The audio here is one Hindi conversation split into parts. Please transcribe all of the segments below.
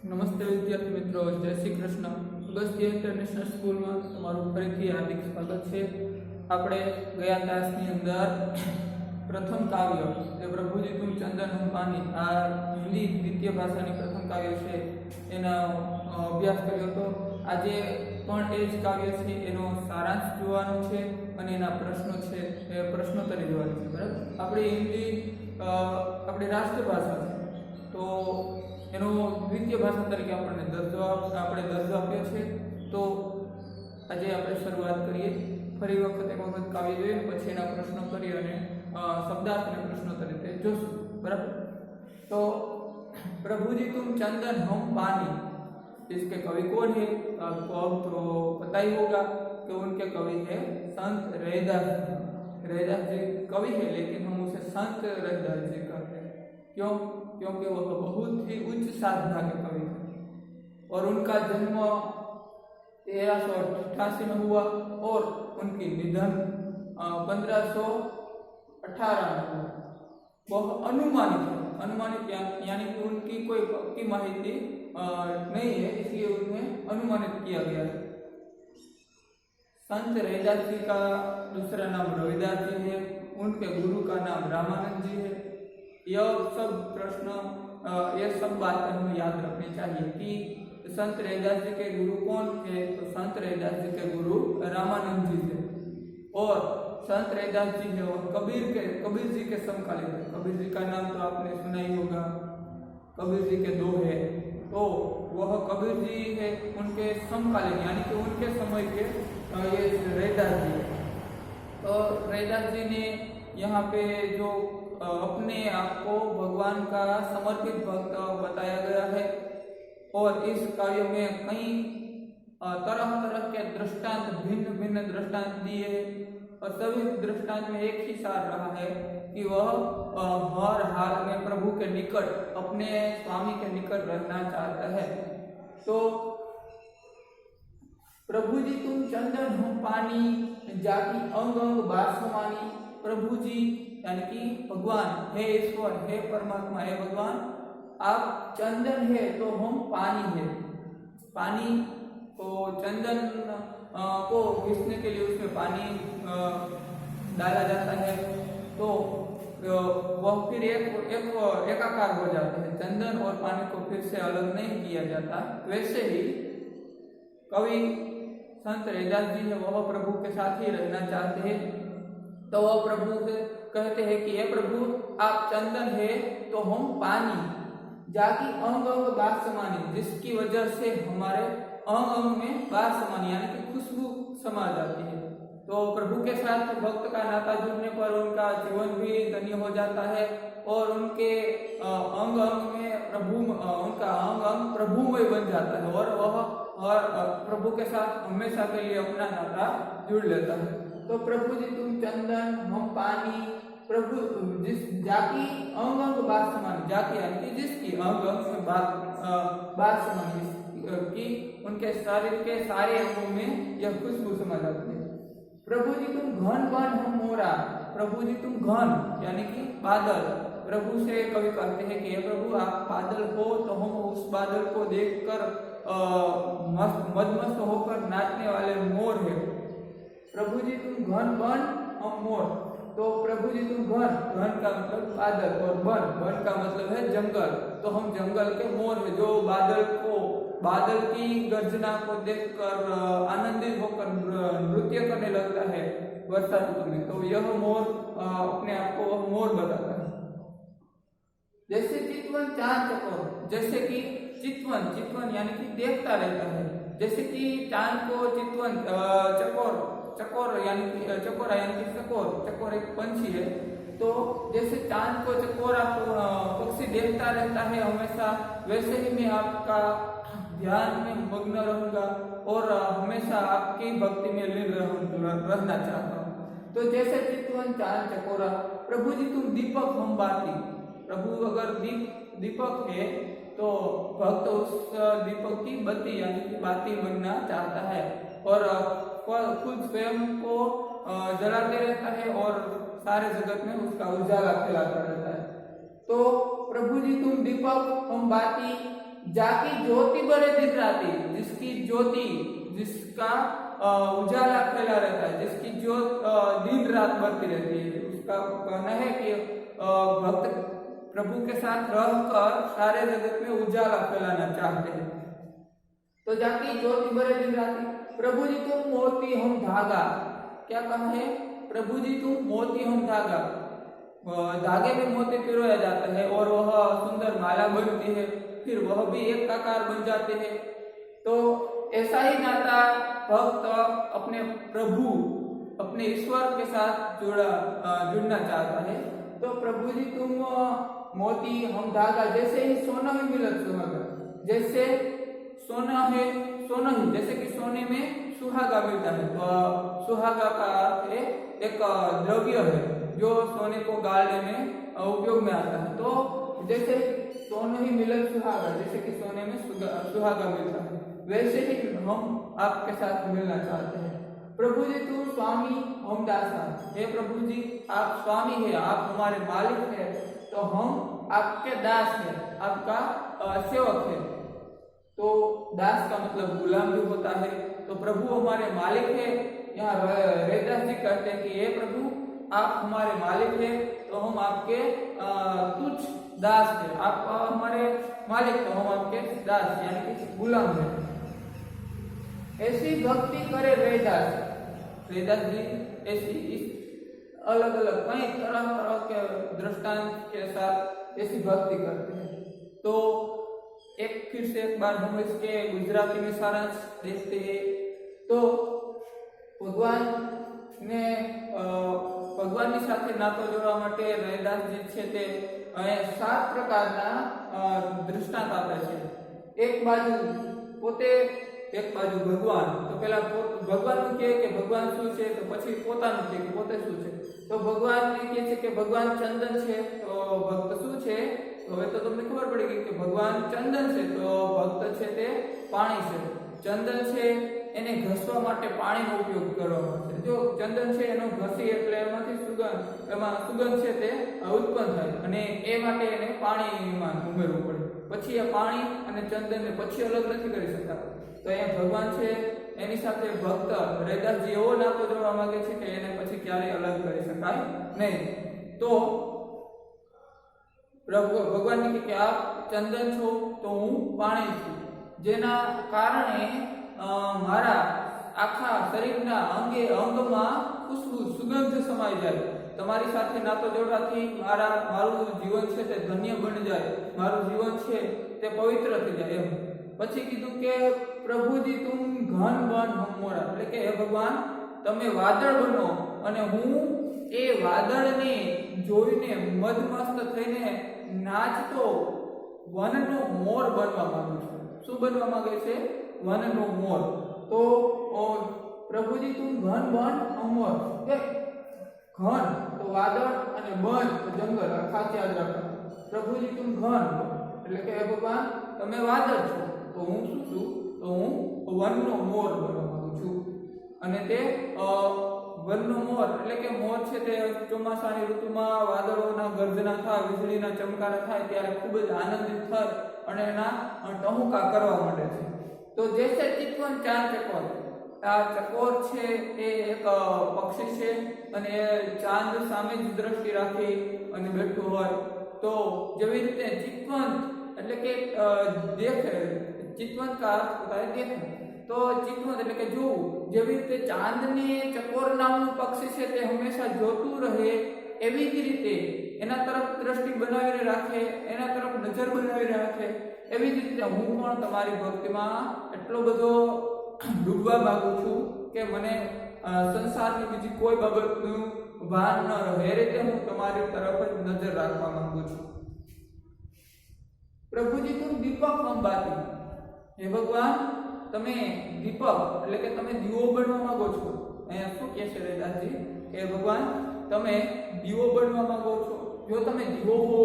નમસ્તે વિદ્યાર્થી મિત્રો, જય શ્રી કૃષ્ણ. અગસ્ત્ય ઇન્ટરનેશનલ સ્કૂલમાં તમારું ફરીથી હાર્દિક સ્વાગત છે. આપણે ગયા ક્લાસની અંદર પ્રથમ કાવ્ય જે પ્રભુજી તુમ ચંદન હમ પાની આ હિન્દી દ્વિતીય ભાષાની પ્રથમ કાવ્ય છે એનો અભ્યાસ કર્યો હતો. આજે પણ એ જ કાવ્ય છે એનો સારાંશ જોવાનો છે અને એના પ્રશ્નો છે એ પ્રશ્નોત્તરી જોવાની છે. બરાબર, આપણી હિન્દી આપણી રાષ્ટ્રભાષા છે તો એનો દ્વિતીય ભાષા તરીકે આપણે દરજ્જો આપ્યો છે. તો આજે આપણે શરૂઆત કરીએ. ફરી વખત એક વખત કાવ્ય જોઈએ, પછી એના પ્રશ્નો કરી અને શબ્દાર્થ અને પ્રશ્નો તરીકે જોશું. બરાબર, તો प्रभु जी तुम चंदन हम पानी, इसके कवि कौन है? आपको अब तो पता ही होगा कि उनके कवि है संत रैदास. रैदास जी कवि है, लेकिन हम उसे संत रैदास जी कहते हैं. क्यों? क्योंकि वह बहुत ही उच्च साधना के कवि थे और उनका जन्म 1388 में हुआ और उनकी निधन 1518 में हुआ. वह अनुमानित है, अनुमानित यानी कि उनकी कोई पक्की माहिती नहीं है, इसलिए उन्हें अनुमानित किया गया है. संत रैदास जी का दूसरा नाम रविदास जी है. उनके गुरु का नाम रामानंद जी है. यह सब प्रश्न ये सब बातें हमें याद रखनी चाहिए कि संत रैदास जी के गुरु कौन है. तो संत रैदास जी के गुरु रामानंद जी थे और संत रैदास जी है और कबीर जी के समकालीन है. कबीर जी का नाम तो आपने सुना ही होगा. कबीर जी के दो है, तो वह कबीर जी है उनके समकालीन यानी कि उनके समय के ये रैदास जी है. तो रैदास जी ने यहाँ पे जो अपने आप को भगवान का समर्पित भक्त बताया गया है और इस काव्य में कई तरह तरह के दृष्टांत, भिन्न भिन्न दृष्टांत दिए और सभी दृष्टांत में एक ही सार रहा है कि वह हर हाल में प्रभु के निकट, अपने स्वामी के निकट रहना चाहता है. तो प्रभु जी तुम चंदन हम पानी, जाति अंग अंग बासमानी. प्रभु जी यानी कि भगवान, हे ईश्वर, हे परमात्मा, हे भगवान, आप चंदन है तो हम पानी है. पानी को चंदन को घिसने के लिए उसमें पानी डाला जाता है तो वह फिर एकाकार हो जाता है. चंदन और पानी को फिर से अलग नहीं किया जाता. वैसे ही कवि संत रैदास जी है, वह प्रभु के साथ ही रहना चाहते हैं. तो वह प्रभु से कहते हैं कि हे प्रभु, आप चंदन है तो हम पानी, जाति अंग अंग बास समानी, जिसकी वजह से हमारे अंग अंग में बास समानी यानी कि खुशबू समा जाती है. तो प्रभु के साथ भक्त का नाता जुड़ने पर उनका जीवन भी धन्य हो जाता है और उनके अंग अंग में उनका अंग अंग प्रभुमय बन जाता है और वह प्रभु के साथ हमेशा के लिए अपना नाता जुड़ लेता है. तो प्रभु जी तुम चंदन हम पानी, प्रभु जिस जाति अंग अंग बात समान, जाति यानी कि जिसकी अंग अंग में बात समान की उनके शरीर के सारे अंगों में यह खुशबू समा जाती है. प्रभु जी तुम घन बन हम मोरा. प्रभु जी तुम घन यानी कि बादल. प्रभु से कवि कहते हैं कि हे प्रभु, आप बादल हो तो हम उस बादल को देखकर मदमस्त होकर नाचने वाले मोर है. प्रभु जी तुम घन बन हम मोर. तो प्रभु जी तुम घन का मतलब बादल और बन का मतलब है जंगल. तो हम जंगल के मोर है जो बादल की गर्जना को देखकर आनंदित होकर नृत्य करने लगता है वर्षा ऋतु में. तो यह मोर अपने आप को वह मोर बताता है. जैसे चितवन चांद चकोर, जैसे कि चितवन यानी कि देखता रहता है. जैसे कि चांद को चितवन चकोर यानी कि चकोर एक पंछी है. तो जैसे चांद को चकोरा पक्षी देखता रहता है हमेशा, वैसे ही मैं आपका ध्यान में मग्न रहूंगा और हमेशा आपकी भक्ति में लीन रहना चाहता हूँ. तो जैसे चितवन चांद चकोरा. प्रभु जी तुम दीपक हम बाती. प्रभु अगर दीपक है तो भक्त उस दीपक की बत्ती यानी कि बाती बनना चाहता है और खुद स्वयं को जलाते रहता है और सारे जगत में उसका उजाला फैलाता रहता है. तो प्रभु जी तुम दीपक हम बाती, जाकी ज्योति बरे दिन राती, जिसकी ज्योति, जिसका उजाला फैला रहता है, जिसकी ज्योत दिन रात बढ़ती रहती है। उसका कहना है कि भक्त प्रभु के साथ रहकर सारे जगत में उजाला फैलाना चाहते हैं। तो जाकी ज्योति बरे दिन राती, प्रभु जी तुम मोती हम धागा। क्या कहा है? प्रभु जी तुम मोती हम धागा। धागे में मोती पिरोया जाता है और वह सुंदर माला बनती है, फिर वह भी एक आकार बन जाते हैं। तो ऐसा ही नाता भक्त अपने प्रभु, अपने ईश्वर के साथ जुड़ना चाहता है। तो प्रभु जी तुम मोती हम धागा, जैसे ही सोना में मिलत सुहागा, जैसे सोना है सोना ही, जैसे कि सोने में सुहागा मिलता है। तो सुहागा का अर्थ है एक द्रव्य है जो सोने को गाड़ने में उपयोग में आता है। तो जैसे सोना ही मिलत सुहागा, जैसे कि सोने में सुहागा मिलता है, वैसे ही हम आपके साथ मिलना चाहते हैं। प्रभु जी तू स्वामी हम दासा। हे प्रभु जी आप स्वामी है, आप हमारे मालिक है, तो हम आपके दास है, आपका सेवक है। तो दास का मतलब गुलाम भी होता है। तो प्रभु हमारे मालिक है। यहाँ रैदास जी कहते हैं कि हे प्रभु आप हमारे मालिक है, तो हम आपके तुच्छ दास है। आप हमारे मालिक, तो हम आपके दास यानी कि गुलाम है। ऐसी भक्ति करे रैदास जी ऐसी इस अलग अलग कई तरह तरह के दृष्टांत के साथ ऐसी भक्ति करते हैं। तो फिर से एक बार हम इसके गुजराती में सारांश देखते हैं। तो ભગવાનની સાથે નાતો જોડવા માટે રૈદાસજી છે તે 7 પ્રકારના દૃષ્ટાંત આપે છે। એક બાજુ પોતે, એક બાજુ ભગવાન। તો પહેલા ભગવાનનું કહે કે ભગવાન શું છે, તો પછી પોતાનું કહે કે પોતે શું છે। તો ભગવાનને કહે છે કે ભગવાન ચંદન છે, તો ભક્ત શું છે? તો હવે તો તમને ખબર પડી ગઈ કે ભગવાન ચંદન છે, તો ભક્ત છે તે પાણી છે। ચંદન છે એને ઘસવા માટે પાણીનો ઉપયોગ કરવામાં આવે છે। જો ચંદન છે એનો ઘસી એટલે એમાંથી સુગંધ છે તે ઉત્પન્ન થાય, અને એ માટે એને પાણીમાં ઉમેરવું પડે। પછી આ પાણી અને ચંદનને પછી અલગ નથી કરી શકતા। તો અહીંયા ભગવાન છે એની સાથે ભક્ત રૈદાસજી એવો નાતો જોડવા માંગે છે કે એને પછી ક્યારેય અલગ કરી શકાય નહીં। તો ભગવાન કહે કે આપ ચંદન છો તો હું પાણી છું, જેના કારણે મારા આખા શરીરના અંગમાં ખુશ્બુ સુગંધ સમાઈ જાય। તમારી સાથે નાતો જોડવાથી મારું જીવન છે તે ધન્ય બની જાય, મારું જીવન છે તે પવિત્ર થઈ જાય એમ। પછી કીધું કે પ્રભુજી તું ઘન બન હમ મોરા, એટલે કે હે ભગવાન તમે વાદળ બનો અને હું એ વાદળને જોઈને મદમસ્ત થઈને નાચતો વનનો મોર બનવા માંગુ છું। શું બનવા માંગે છે? વનનો મોર। તો પ્રભુજી તું ઘન બન હમ મોર, કે ઘન તો વાદળ અને બન તો જંગલ, આ ખાસ યાદ રાખો। પ્રભુજી તું ઘન એટલે કે હે ભગવાન તમે વાદળ છો, તો હું શું છું? તો હું વનનો મોર બનવા માંગુ છું। અને તે વનનો મોર એટલે કે મોર છે તે ચોમાસાની ઋતુમાં વાદળોના ગર્જના થાય, વીજળીના ચમકારા થાય ત્યારે ખૂબ જ આનંદિત થાય અને એના ટહુકા કરવા માંડે છે। તો જૈસે ચિતવન ચાંદ ચકોર, આ ચકોર છે એ એક પક્ષી છે અને ચાંદ સામે જ દ્રષ્ટિ રાખી અને બેઠું હોય। તો જેવી રીતે ચિતવંત એટલે કે દેખે, ચિતવંત का अर्थ होता है देखना। तो चितवंत એટલે કે જોવું, જેવી રીતે ચાંદને ચકોર નામનું પક્ષી છે તે હંમેશા જોતું રહે, એવી જ રીતે એના તરફ દ્રષ્ટિ બનાવીને રાખે, એના તરફ નજર બનાવીને રાખે, એવી જ રીતે હું પણ તમારી ભક્તિમાં એટલો બધો ડૂબવા માંગુ છું કે મને સંસારની બીજી કોઈ બાબતનું ભાન ન રહે, એ રીતે હું તમારી તરફ જ નજર રાખવા માંગુ છું। પ્રભુજી તું દીપક અંબાતી, હે ભગવાન તમે દીપક એટલે કે તમે દીવો બનવા માંગો છો। અહીંયા શું કહે છે રૈદાસજી કે ભગવાન તમે દીવો બનવા માંગો છો, જો તમે દીવો હો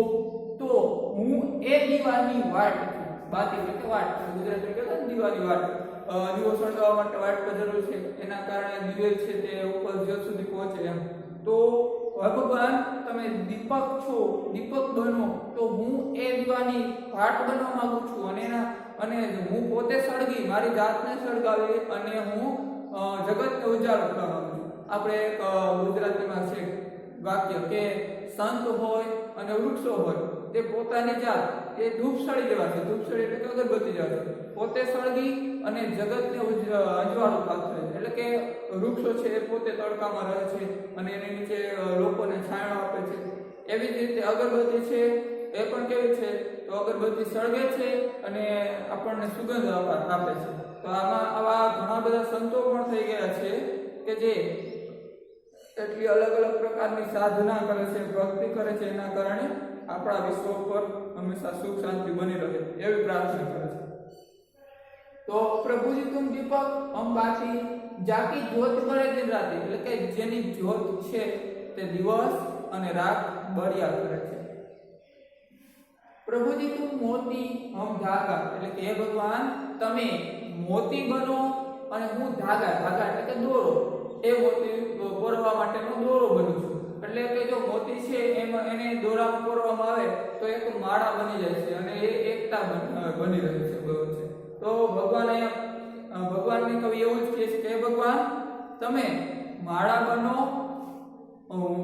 તો હું એ દીવાની વાટ છું। બાતી એટલે કે વાટ, ગુજરાતી કહેતા ને દીવાની વાટ, દીવો સળગાવવા માટે વાટ પર જરૂર છે, એના કારણે દિવેલ છે તે ઉપર જ્યોત સુધી પહોંચે એમ। તો હે ભગવાન તમે દીપક છો, દીપક બનો, તો હું એ દીવાની ભાટ બનવા માંગુ છું અને હું પોતે સળગી મારી જાતને સળગાવી અને હું જગતને ઉજાળો કરવા માંગુ છું. આપણે ગુજરાતીમાં છે વાક્ય કે સંત હોય અને વૃક્ષો હોય તે પોતાની જાત એ ધૂપ સળી દેવા છે. ધૂપ સળી એટલે કે અગરબત્તી જવા છે, પોતે સળગી અને જગતને અજવાળું પાથરે. એટલે કે વૃક્ષો છે એ પોતે તડકામાં રહે છે અને એની નીચે લોકોને છાંયો આપે છે. એવી જ રીતે અગરબત્તી છે એ પણ કેવી છે, તો અગરબત્તી સળગે છે અને આપણને સુગંધ આપે છે. તો આવા ઘણા બધા સંતો પણ થઈ ગયા છે કે જે એટલી અલગ અલગ પ્રકારની સાધના કરે છે, ભક્તિ કરે છે, એના કારણે આપણા વિશ્વ ઉપર હંમેશા સુખ શાંતિ બની રહે એવી પ્રાર્થના કરે છે. તો પ્રભુજી તુમ દીપક હમ બાતી જાકી જ્યોત કરે દિન રાતે, એટલે કે જેની જ્યોત છે તે દિવસ અને રાત બળ્યા કરે છે. પ્રભુજી તુમ મોતી હમ ધાગા, એટલે કે હે ભગવાન તમે મોતી બનો અને હું ધાગા, ધાગા એટલે કે દોરો, એ મોતી પોરવા માટેનો દોરો બનું છું. એટલે કે જો મોતી છે એમાં એને દોરામાં પોરવામાં આવે તો એક માળા બની જાય છે અને એ એકતા બની રહે છે. બરોબર છે. તો ભગવાનની કવિ એવું જ કહે છે કે ભગવાન તમે માળા બનો,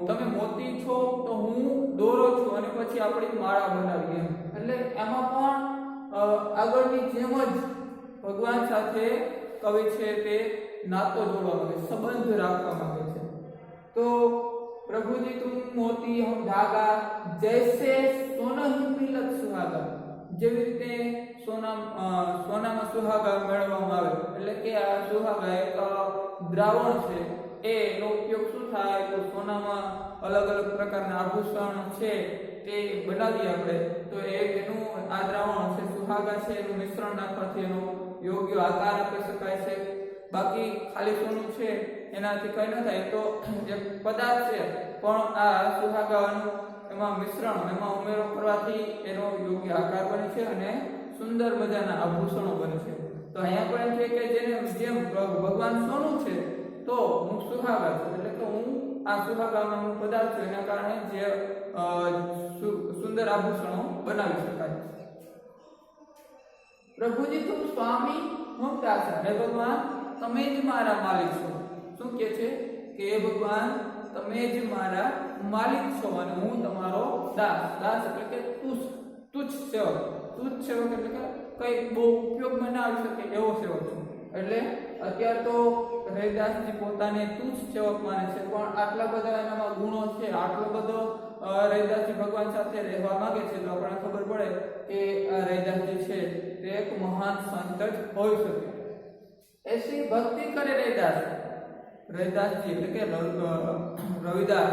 તમે મોતી છો તો હું દોરો છું અને પછી આપણી માળા બનાવીએ. એટલે એમાં પણ આગળની જેમ જ ભગવાન સાથે કવિ છે તે નાતો જોડવા માંગે, સંબંધ રાખવા માંગે છે. તો પ્રભુજી તુમ મોતી હમ ધાગા જૈસે સોનમ મિલત સુહાગા, જેવી રીતે સોનામાં સુહાગા મેળવવામાં આવે. એટલે કે આ સુહાગા એક દ્રાવણ છે, એનો ઉપયોગ શું થાય તો સોનામાં અલગ અલગ પ્રકારના આભૂષણ છે તે બનાવીએ આપણે, તો એનું આ દ્રાવણ છે સુહાગા છે, એનું મિશ્રણ નાખવાથી એનો યોગ્ય આકાર આપી શકાય છે. બાકી ખાલી સોનું છે એનાથી કંઈ ન થાય, તો જે પદાર્થ છે પણ આ સુહાગાનું એમાં મિશ્રણ એમાં ઉમેરો કરવાથી એનો યોગ્ય આકાર બને છે અને સુંદર મજાના આભૂષણો બને છે. તો અહીંયા પણ છે કે જેમ ભગવાન સોનું છે તો હું સુહાગા છું, એટલે કે હું આ સુહાગાનો પદાર્થ છું, એના કારણે જે સુંદર આભૂષણો બનાવી શકાય. પ્રભુજી તુમ સ્વામી હમ દાસા, હે ભગવાન તમે જ મારા માલિક છો. શું કહે છે કે હે ભગવાન તમે જ મારા માલિક છો અને હું તમારો દાસ. દાસ એટલે કે તુચ્છ સેવક. તુચ્છ સેવક એટલે કે કઈ બહુ ઉપયોગમાં ના આવી શકે એવો સેવક છું. એટલે અત્યારે તો રૈદાસજી પોતાને તુચ્છ સેવક માને છે, પણ આટલા બધા એનામાં ગુણો છે, આટલો બધો રૈદાસજી ભગવાન સાથે રહેવા માંગે છે, તો આપણને ખબર પડે કે આ રૈદાસજી છે તે એક મહાન સંત જ હોઈ શકે. એસી ભક્તિ કરે રૈદાસજી એટલે કે રવિદાસ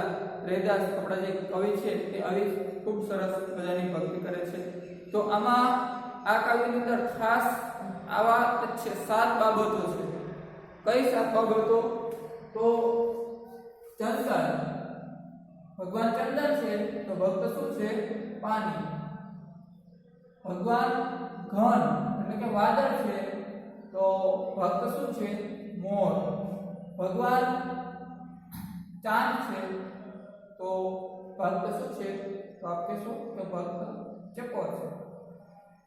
રૈદાસ આપણા જે કવિ છે તે આવી ખૂબ સરસ મજાની ભક્તિ કરે છે. તો આમાં આ કાવ્યની અંદર ખાસ આવા છે 7 બાબતો છે. કઈ 7 બાબતો? તો ચંદન, ભગવાન ચંદન છે તો ભક્ત શું છે? પાણી. ભગવાન ઘન એટલે કે વાદળ છે તો ભક્ત શું છે? મોર. ભગવાન ચાંદ છે તો ભક્ત શું છે? તો આપણે શું કે ભક્ત ચકોર છે.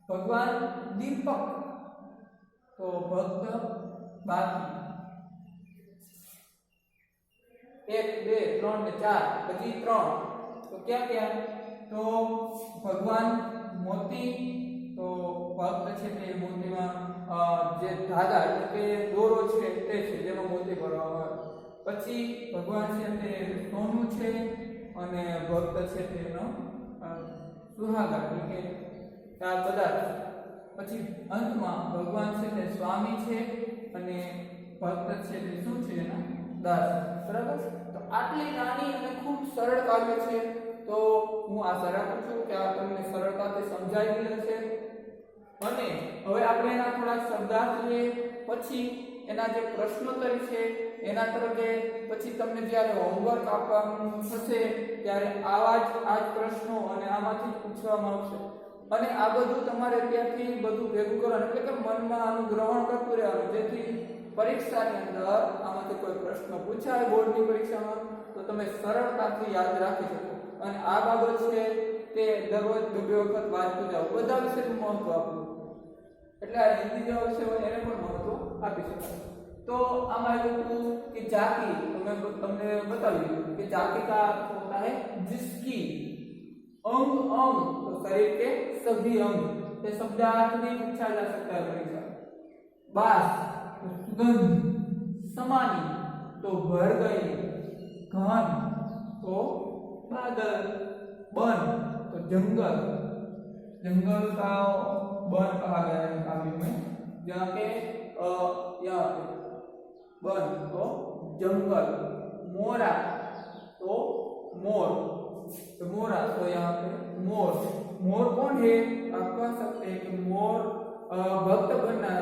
ભગવાન દીપક તો ભક્ત બાતી. 1 2 3 ને 4 પછી 3 તો ક્યાં તો ભગવાન મોતી તો ભક્ત છે તે મોતીમાં જે ધાગા એટલે કે દોરો છે તે છે જેમાં મોતી ભરવામાં આવે. પછી ભગવાન છે તે સોનું છે અને ભક્ત છે તેનો સુહાગા એટલે કે આ પદાર્થ. પછી અંતમાં ભગવાન છે તે સ્વામી છે અને ભક્ત છે તે શું છે? એના દાસ. બરાબર. તો આટલી નાની અને ખૂબ સરળ કાવ્ય છે. તો હું આશા રાખું છું કે આ તમને સરળતાથી સમજાઈ ગયું છે. અને હવે આપણે એના થોડા શબ્દાર્થ જોઈએ, પછી એના જે પ્રશ્નોત્તરી છે એના તરફ પછી તમને જ્યારે હોમવર્ક આપવાનું થશે ત્યારે આ જ પ્રશ્નો અને આમાંથી પૂછવામાં આવશે. અને આ બધું તમારે ત્યાંથી બધું ભેગું કરવાનું, એટલે કે મનમાં આનું ગ્રહણ કરતું રહેવાનું, જેથી પરીક્ષાની અંદર આમાંથી કોઈ પ્રશ્ન પૂછાય બોર્ડની પરીક્ષામાં તો તો તમે સરળતાથી યાદ રાખી શકો અને આ બાબત છે તે દરરોજ 2 વખત વાંચતું જાઓ. બધા વિષયનું મહત્વ આપવું એટલે આ હિન્દી જેવા વિષય હોય એને પણ મહત્વ આપી શકાય. तो आम આવ્યું कि जाति તમને बताવી દીધું कि जाति का अर्थ होता है जिसकी अंग अंग तो शरीर के सभी अंग ये शब्दार्थ भी पूछा जा सकता है परीक्षा. बास तो सुगंध, समानी तो भर गई, घन तो बादल, बन तो जंगल, जंगल का वन कहा गया है काव्य में जहाँ के यहाँ पे वन तो जंगल, मोरा तो मोर, तो मोरा तो यहाँ पे मोर. मोर कौन है? आप कह सकते हैं कि मोर भक्त बनना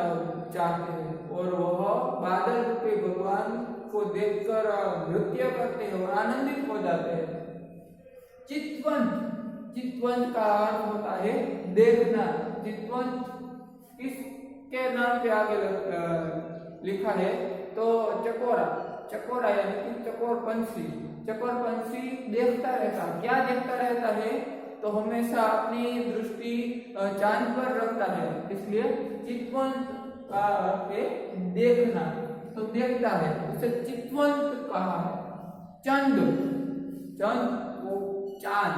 चाहते हैं और वह बादल रूपी भगवान को देखकर नृत्य करते हैं और आनंदित हो जाते हैं. चितवंत, चितवंत का अर्थ होता है देखना. चितवंत किसके नाम पे आगे लिखा है? तो चकोरा, चकोरा यानी कि चकोर पंछी. चकोर पंछी देखता रहता, क्या देखता रहता है? तो हमेशा अपनी दृष्टि चांद पर रखता है, इसलिए चितवंत का अर्थ है देखना, तो देखता है, उसे चितवंत कहा है. चंद, चंद वो चांद,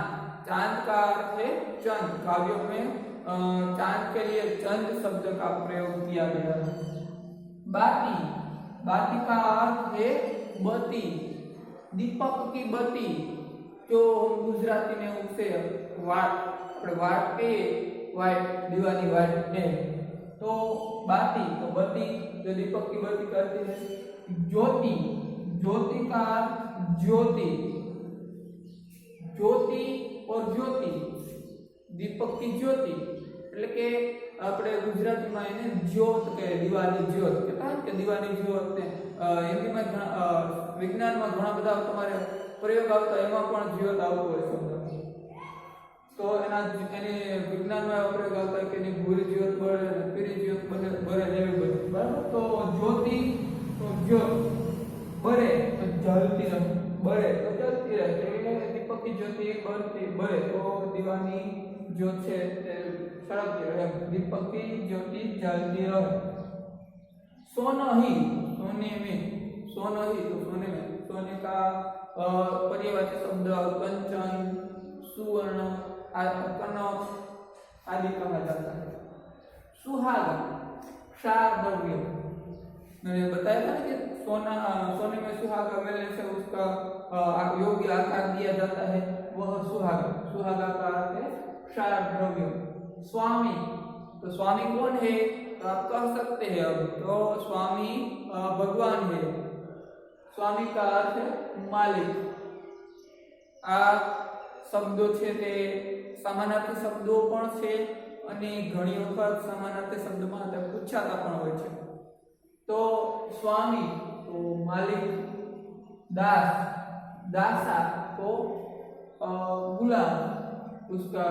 चांद का अर्थ है चंद. काव्यों में चांद के लिए चंद शब्द का प्रयोग किया गया है. बाती, बाती का अर्थ है बत्ती. दीपक की बत्ती जो गुजराती में उसे वाट આપણે વાટ पे वाइट दीवानी वाइट है तो बाती तो बत्ती जो दीपक की बत्ती करती है. ज्योति, ज्योति का अर्थ ज्योति, ज्योति और ज्योति दीपक की ज्योति એટલે કે આપણે ગુજરાતીમાં એને જ્યોત કહે, દિવાની જ્યોત કહેતા કે દિવાની જ્યોત ને હિન્દીમાં વિજ્ઞાનમાં ઘણા બધા તમારે પ્રયોગ આવતા એમાં પણ જ્યોત આવતો હોય શબ્દ. તો એની વિજ્ઞાનમાં એવા પ્રયોગ આવતા કે એની ભૂરી જ્યોત બળે અને પીળી જ્યોત બળે એવી બધી. બરાબર, તો જ્યોતિ તો જ્યોત, બળે તો જલતી રહે, બળે તો જલતી રહે. दीपक की ज्योति बढ़ती बढ़े तो दीवानी ज्योत से सड़कती रहे, दीपक की ज्योति जलती रहे. सोनही, सोने में, सोनही तो सोने में, सोने का पर्यायवाची शब्द कंचन, सुवर्ण, कनक आदि कहा जाता है. सुहागा, क्षार द्रव्य, मैंने बताया था कि सोना सोने में सुहागा मिलने से उसका योग्य आकार दिया जाता है, वह सुहागा. सुहागा का अर्थ है क्षार द्रव्य. स्वामी, तो स्वामी कौन है? तो आप कह सकते हैं अब तो स्वामी भगवान है. स्वामी का अर्थ है मालिक. आ शब्दों છે તે સમાનાર્થી શબ્દો પણ છે અને ઘણી વખત સમાનાર્થી શબ્દમાં તે પૂછાતા પણ હોય છે. तो स्वामी तो मालिक, दास, दासा तो गुलाम, उसका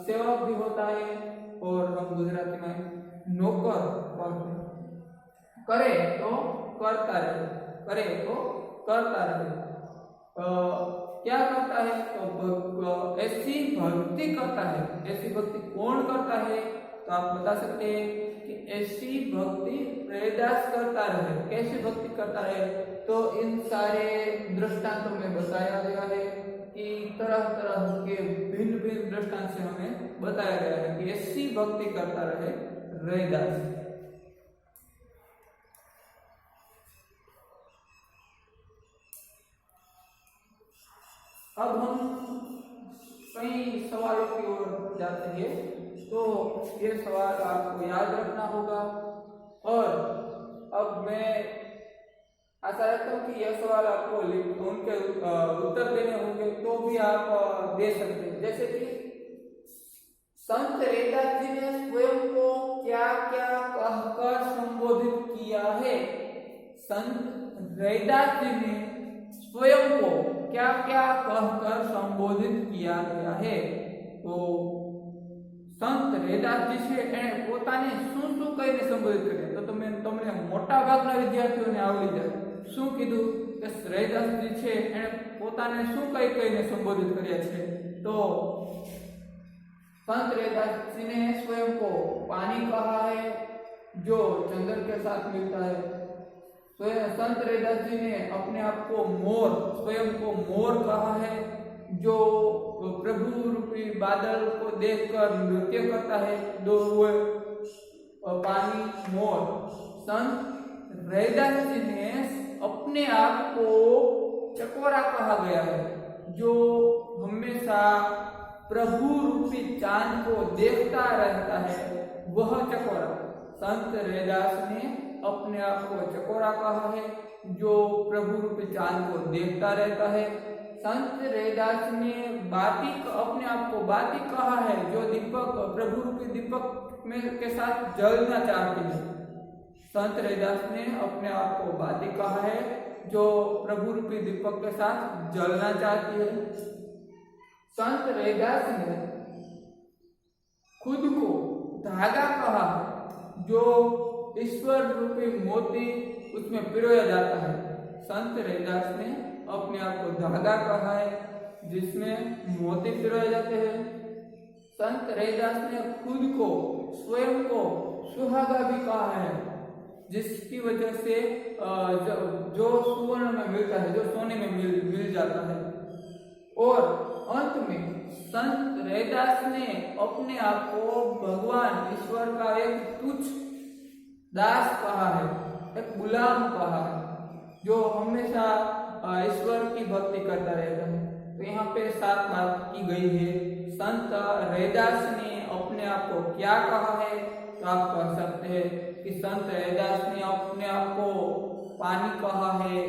सेवक भी होता है और हम गुजराती में नौकर कहते हैं. करे तो करता रहे, करे तो करता रहे. क्या करता है? तो ऐसी भक्ति करता है. ऐसी भक्ति कौन करता है? तो आप बता सकते हैं कि ऐसी भक्ति प्रेरदास करता रहे. कैसी भक्ति करता रहे? तो इन सारे दृष्टांतों में बताया गया है कि तरह तरह के भिन्न भिन्न दृष्टांत से हमें बताया गया है कि ऐसी भक्ति करता रहे रैदास. अब हम कई सवालों की ओर जाते हैं. तो ये सवाल आपको याद रखना होगा और अब मैं आशा रखता हूँ कि यह सवाल आपको उनके उत्तर देने होंगे तो भी आप दे सकते हैं. जैसे कि संत रैदास जी ने स्वयं को क्या क्या कहकर संबोधित किया है? संत रैदास जी ने स्वयं को क्या क्या कहकर संबोधित किया गया है? तो संत रैदास जी છે એને પોતાને શું શું કહીને સંબોધિત કર્યા? તો તમને મોટા ભાગના વિદ્યાર્થીઓને આવડી જાય. શું કીધું કે રૈદાસ જી છે એને પોતાને શું કહીને સંબોધિત કર્યા છે? તો संत रैदास जी ने स्वयं को पानी कहा है जो चंदन के साथ मिलता है। संत रैदास जी ने अपने आप को मोर, स्वयं को मोर कहा है जो प्रभु रूपी बादल को देखकर नृत्य करता है, दो हुए पानी मोर। संत रैदास जी ने अपने आप को चकोरा कहा गया है जो हमेशा प्रभु रूपी चांद को देखता रहता है, वह चकोरा। संत रैदास ने अपने आप को चकोरा कहा है जो प्रभु रूपी चांद को देखता रहता है। संत रैदास ने बाती अपने आप को बाती कहा है जो दीपक, प्रभु रूपी दीपक में के साथ जलना चाहती है। संत रैदास ने अपने आप को बाती कहा है जो प्रभु रूपी दीपक के साथ जलना चाहती है। संत रैदास ने खुद को धागा कहा है जो ईश्वर रूपी मोती उसमें पिरोया जाता है। संत रैदास ने अपने आप को धागा कहा है जिसमें मोती पिरोए जाते हैं। संत रैदास ने खुद को, स्वयं को सुहागा भी कहा है जिसकी वजह से जो सुवर्ण में मिलता है, जो सोने में मिल जाता है। और अंत में संत रैदास ने अपने आप को भगवान ईश्वर का एक तुच्छ दास कहा है, एक गुलाम कहा है जो हमेशा ईश्वर की भक्ति करता रहता है। तो यहाँ पे 7 बात की गई है। संत रैदास ने अपने आप को क्या कहा है? तो आप कह सकते हैं कि संत रैदास ने अपने आप को पानी कहा है,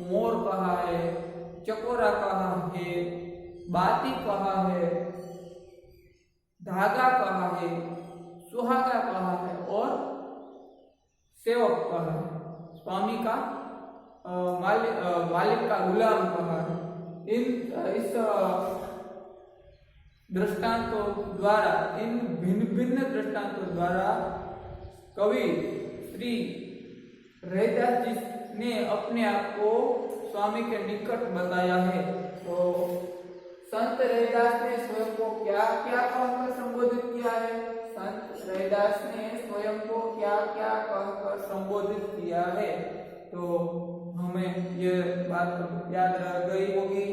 मोर कहा है, चकोरा कहा है, बाती कहा है, धागा कहा है, सुहागा कहा है और सेवक कहा है, स्वामी का मालिक का गुलाम कहा है। इस दृष्टांतों द्वारा, इन भिन्न भिन्न दृष्टांतों द्वारा कवि श्री रैदास जी ने अपने आप को स्वामी के निकट बताया है। तो संत रैदास ने स्वयं को क्या क्या कहकर संबोधित किया है? संत रैदास ने स्वयं को क्या क्या कहकर संबोधित किया है? तो हमें ये बात याद रह गई होगी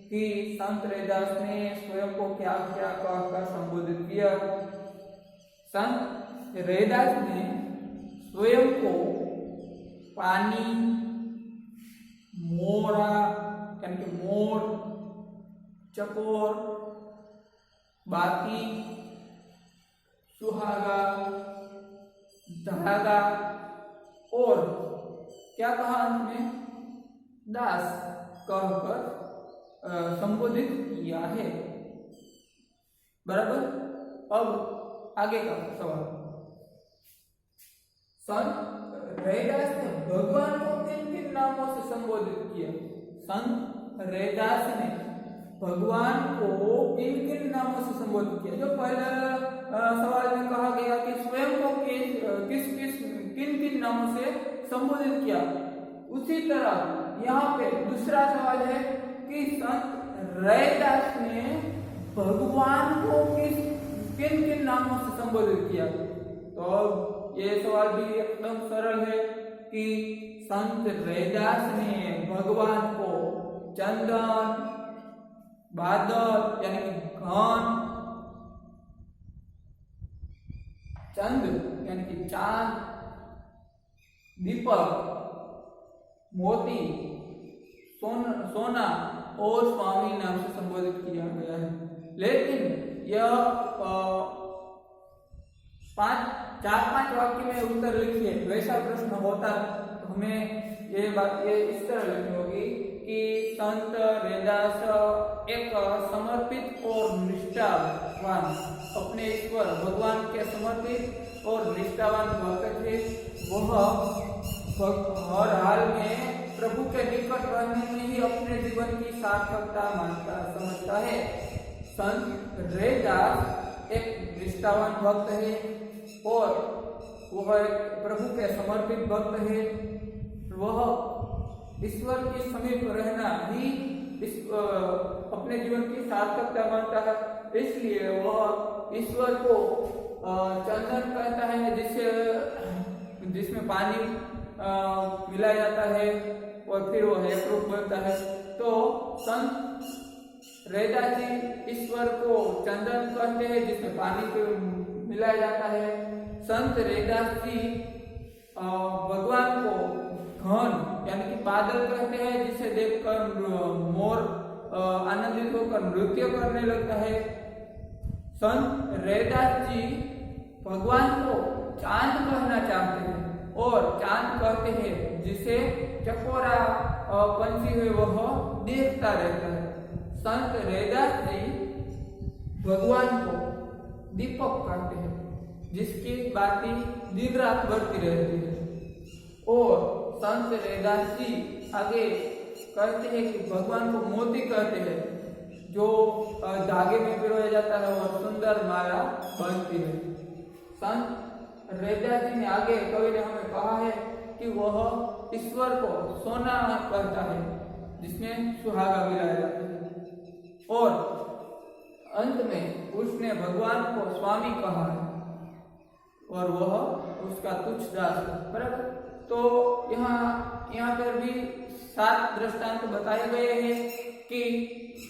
कि संत रैदास ने स्वयं को क्या क्या कहकर संबोधित किया। संत रैदास ने स्वयं को पानी, मोरा यानी कि मोर, चकोर, बाती, सुहागा, धागा और क्या कहा अंत में? दास कहकर संबोधित किया है। बराबर। अब आगे का सवाल, संत रैदास ने भगवान को किन किन नामों से संबोधित किया? संत रैदास ने भगवान को किन किन नामों से संबोधित किया? जो पहले सवाल में कहा गया कि स्वयं को किन किन नामों से संबोधित किया, उसी तरह यहाँ पे दूसरा सवाल है कि संत रैदास ने भगवान को किन किन नामों से संबोधित किया। तो ये सवाल भी एकदम सरल है कि संत रैदास ने भगवान को चंदन, बादल यानी कि घन, चंद्र यानी कि चांद, दीपक, मोती, सोना और स्वामी नाम से संबोधित किया गया है। लेकिन यह 4-5 वाक्य में उत्तर लिखिए, वैसा प्रश्न होता तो हमें ये बात इस तरह लिखनी होगी कि संत रैदास एक समर्पित और निष्ठावान, अपने ईश्वर भगवान के समर्पित और निष्ठावान भक्त थे। वह हर हाल में प्रभु के निकट रहने में ही अपने जीवन की सार्थकता मानता समझता है। संत रैदास एक निष्ठावान भक्त है और वह एक प्रभु के समर्पित भक्त है। वह ईश्वर के समीप रहना ही अपने जीवन की सार्थकता मानता है, इसलिए वह ईश्वर को चंदन कहता है, जिसमें पानी मिलाया जाता है और फिर वह एक रूप बनता है। तो संत रैदास जी ईश्वर को चंदन कहते हैं जिसमें पानी मिलाया जाता है। संत रैदास जी भगवान को घन यानी कि बादल कहते हैं, जिसे देखकर मोर आनंदित होकर नृत्य करने लगता है। संत रैदास जी भगवान को चांद कहना चाहते हैं और चांद कहते हैं जिसे चकोरा पंछी है वह देखता रहता है। संत रैदास जी भगवान को दीपक कहते हैं जिसकी बाती दिन रात बढ़ती रहती है। और संत रैदास जी आगे कहते हैं कि भगवान को मोती कहते हैं, जो धागे में पिरोया जाता है और सुंदर माला बनती है। संत रैदास जी ने आगे कवि ने हमें कहा है कि वह ईश्वर को सोना कहता है जिसमें सुहागा मिलाया जाता है। और अंत में उसने भगवान को स्वामी कहा है और वह उसका तुच्छ दास है। बराबर। तो यहाँ पर भी 7 दृष्टांत बताए गए हैं कि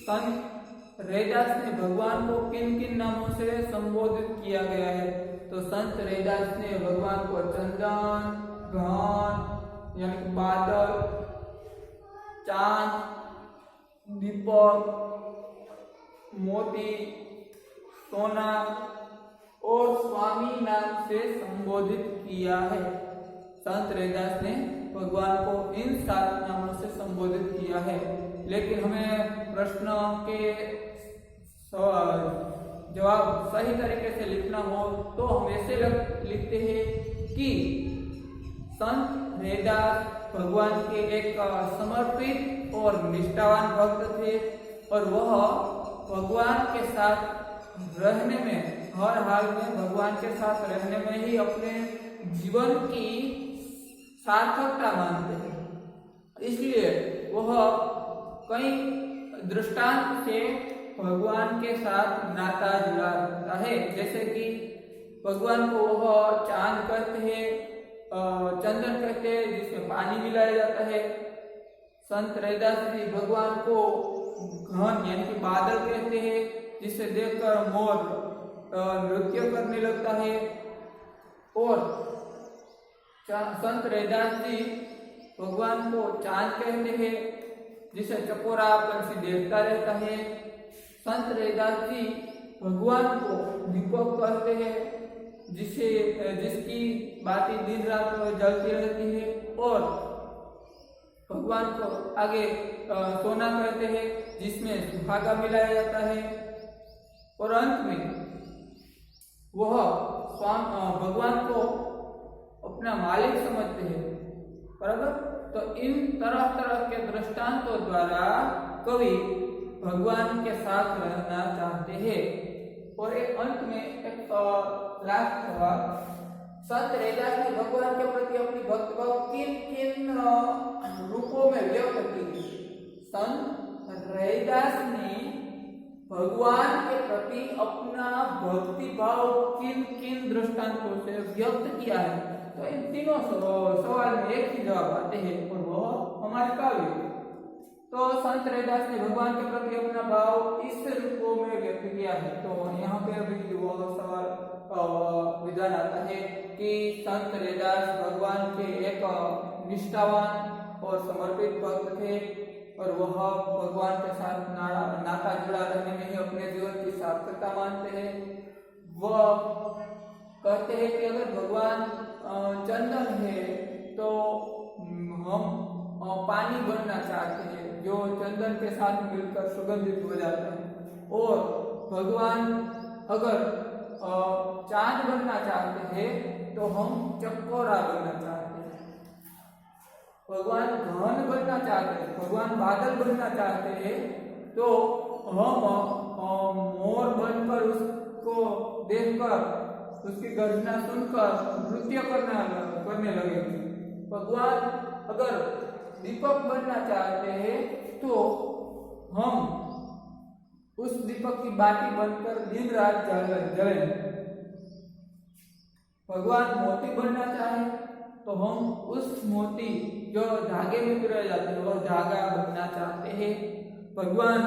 संत रैदास ने भगवान को किन किन नामों से संबोधित किया गया है। तो संत रैदास ने भगवान को चंदन, घन यानी कि बादल, चांद, दीपक, मोती, सोना और स्वामी नाम से संबोधित किया है। संत रैदास ने भगवान को इन 7 नामों से संबोधित किया है। लेकिन हमें प्रश्न के जवाब सही तरीके से लिखना हो तो हम ऐसे लिखते हैं कि संत रैदास भगवान के एक समर्पित और निष्ठावान भक्त थे और वह भगवान के साथ रहने में, हर हाल में भगवान के साथ रहने में ही अपने जीवन की सार्थकता मानते हैं। इसलिए वह कई दृष्टांत से भगवान के साथ नाता जुड़ा रहता है। जैसे कि भगवान को वह चांद कहते हैं, चंदन कहते हैं जिसमें पानी मिलाया जाता है। संत रैदास जी भगवान को घन यानी कि बादल कहते हैं जिसे देखकर मोर नृत्य करने लगता है। और संत रैदास जी भगवान को चांद कहते हैं जिसे चकोरा पंछी देखता रहता है। संत रैदास जी भगवान को दीपक कहते हैं जिसकी बाती दिन रात जलती रहती है। और भगवान को आगे सोना कहते हैं जिसमें सुहागा मिलाया जाता है। और अंत में वह भगवान को अपना मालिक समझते हैं। बराबर। तो इन तरह तरह के दृष्टांतों द्वारा कवि भगवान के साथ रहना चाहते हैं। और एक अंत में एक लास्ट सवाल, संत रैदास ने भगवान के प्रति अपनी भक्ति भाव किन किन रूपों में व्यक्त की? संत रैदास ने भगवान के प्रति अपना भक्ति भाव किन किन दृष्टांतों से व्यक्त किया है? तो इन तीनों सवाल में एक ही जवाब आते हैं और वह हमारे काव्य। तो संत रैदास ने भगवान के प्रति अपना भाव इस रूपों में व्यक्त किया है। तो यहाँ पे अभी वो सवाल विधान आता है कि संत रैदास भगवान के एक निष्ठावान और समर्पित भक्त थे और वह भगवान के साथ नाता जुड़ा रहने में ही अपने जीवन की सार्थकता मानते हैं। वह कहते हैं कि अगर भगवान चंदन है तो हम पानी बनना चाहते हैं जो चंदन के साथ मिलकर सुगंधित हो जाता है। और भगवान अगर चांद बनना चाहते हैं तो हम चकोरा बनना चाहते हैं। भगवान घन बनना चाहते हैं, भगवान बादल बनना चाहते हैं तो हम मोर बनकर उसको देखकर उसकी गर्जना सुनकर नृत्य करने लगे। भगवान अगर दीपक बनना चाहते हैं तो हम उस दीपक की बाती बनकर दिन रात जले। भगवान मोती बनना चाहे तो हम उस मोती जो धागे में पिरोए जाते हैं वह धागा बनना चाहते हैं। भगवान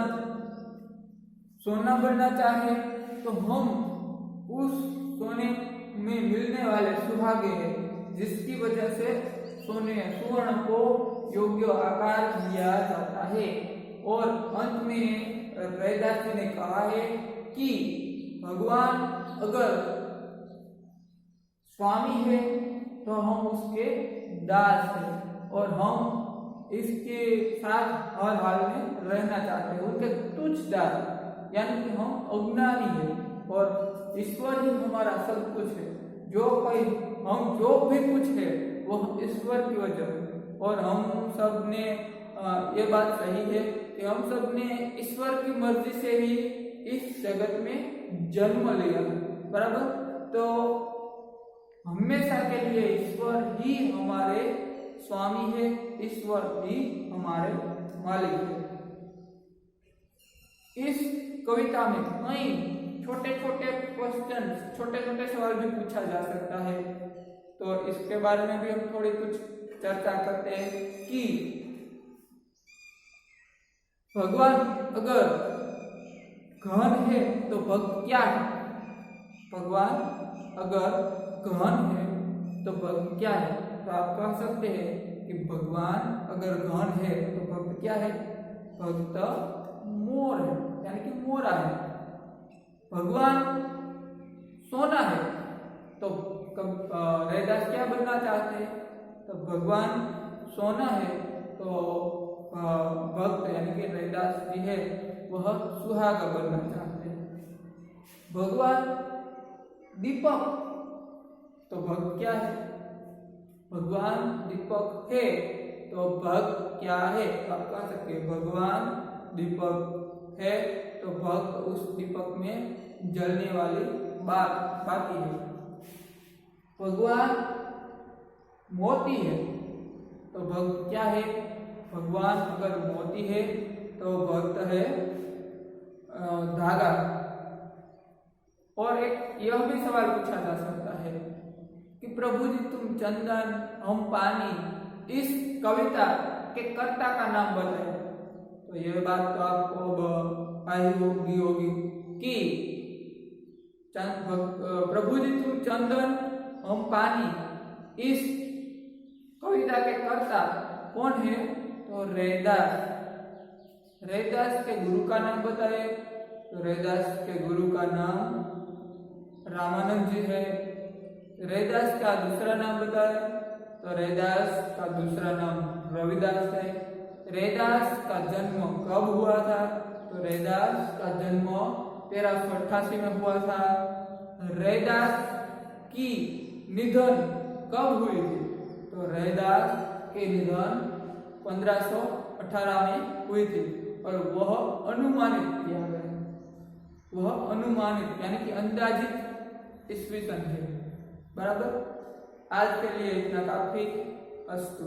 सोना बनना चाहे तो हम उस सोने में मिलने वाले सुहागे हैं जिसकी वजह से सोने सुवर्ण को योग्य आकार दिया जाता है। और अंत में रैदास जी ने कहा है कि भगवान अगर स्वामी है तो हम उसके दास हैं और हम इसके साथ हर हाल में रहना चाहते हैं, उनके तुच्छ दास, यानी कि हम अज्ञानी हैं और ईश्वर ही हमारा सब कुछ है। जो कोई हम जो भी कुछ है वो ईश्वर की वजह है। और हम सब ने ये बात सही है कि हम सब ने ईश्वर की मर्जी से ही इस जगत में जन्म लिया, बराबर। तो हमेशा के लिए ईश्वर ही हमारे स्वामी है, ईश्वर ही हमारे मालिक है। इस कविता में कई छोटे छोटे क्वेश्चन, छोटे छोटे सवाल भी पूछा जा सकता है, तो इसके बारे में भी हम थोड़ी कुछ चर्चा करते हैं कि भगवान अगर गहन है तो भक्त क्या है। भगवान अगर गहन है तो भक्त क्या है। तो आप कह सकते हैं कि भगवान अगर गहन है तो भक्त क्या है। भक्त मोर है, यानी कि मोरा है। भगवान सोना है तो रैदास क्या बनना चाहते हैं। तो भगवान सोना है तो भक्त यानी कि रैदास जी है वह सुहागा बनना चाहते हैं। भगवान दीपक तो भक्त क्या है। भगवान दीपक है तो भक्त क्या है। आप कह सकते हैं भगवान दीपक है तो भक्त उस दीपक में जलने वाली बात बाकी है। भगवान मोती है तो भक्त क्या है। भगवान अगर मोती है तो भक्त है धागा। और एक यह भी सवाल पूछा जा सकता है कि प्रभु जी तुम चंदन हम पानी, इस कविता के कर्ता का नाम बताए। तो यह बात तो आपको आई होगी कि प्रभु जी तुम चंदन हम पानी, इस कविता के कर्ता कौन है। तो रैदास। रैदास के गुरु का नाम बताए। तो रैदास के गुरु का नाम रामानंद जी है। रैदास का दूसरा नाम बताए तो रैदास का दूसरा नाम रविदास है। रैदास का जन्म कब हुआ था। तो रैदास का जन्म 1388 में हुआ था। रैदास की निधन कब हुई थी। तो रैदास के निधन 1518 में हुई थी और वह अनुमानित किया गया। वह अनुमानित यानी कि अंदाजित ईस्वी सन है, बराबर। आज के लिए इतना काफी। अस्तु।